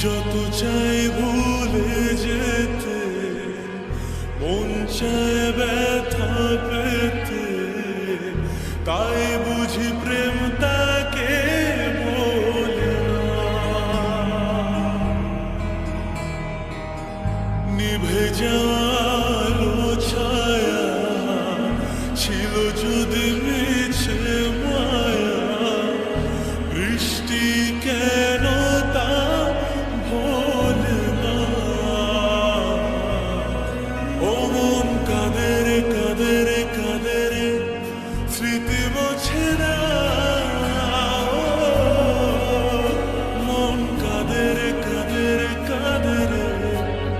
যত চাই ভুলে যেতে, মন চায় ব্যথা পেতে, তাই বুঝি প্রেম তাকে বলে না। নিভে যাওয়ালো ছায়া ছিল যদি মিছে মায়া, বৃষ্টি কেন তা ভোলে না। ও মন কাঁদে রে কাঁদে রে কাঁদে রে, স্মৃতি মোছে না। মন কাঁদে রে কাঁদে রে কাঁদে রে,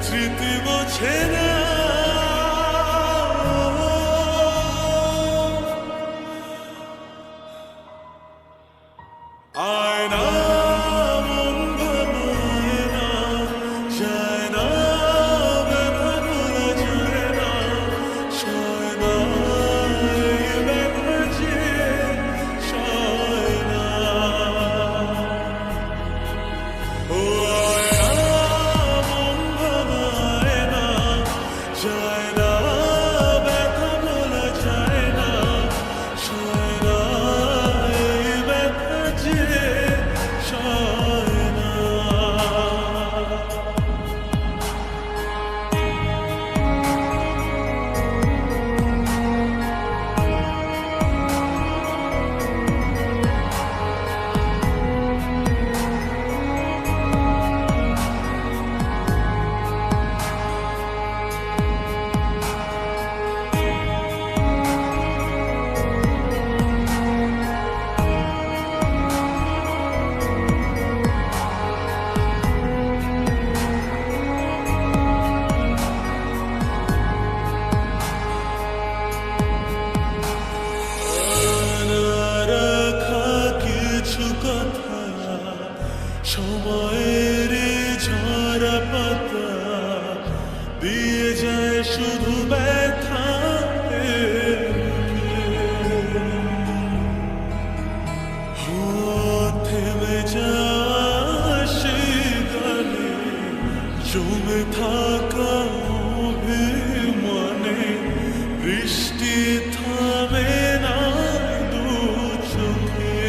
স্মৃতি মোছে না। আয়না মন ভাঙায় না, যায় না ব্যথা ভোলা যায় না, সয় না এই ব্যথা যে সয় না। ও আয়না মন ভাঙায় না, যায় না ব্যথা ভোলা যায় না, সয় না এই ব্যথা যে সয় না। রাখা কিছু কথা, সময়ের ঝরা পাতা দিয়ে যায় শুধু ব্যথা। থেমে যাওয়া সেই গানে জমে থাকা অভিমানে, বৃষ্টি থামে না দু চোখে।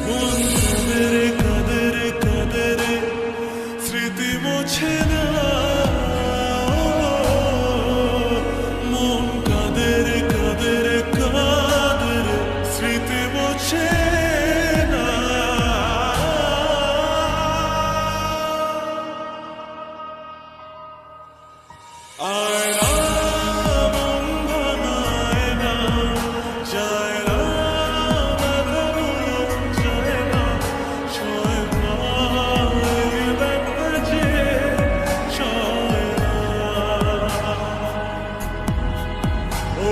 মন কাঁদে রে কাঁদে রে কাঁদে রে, স্মৃতি মোছে না। মন কাঁদে রে কাঁদে রে কাঁদে রে, স্মৃতি মোছে না। আয়না মন ভাঙায় না, যায় না ব্যথা ভোলা যায় না, সয় না এই ব্যথা যে সয় না। ও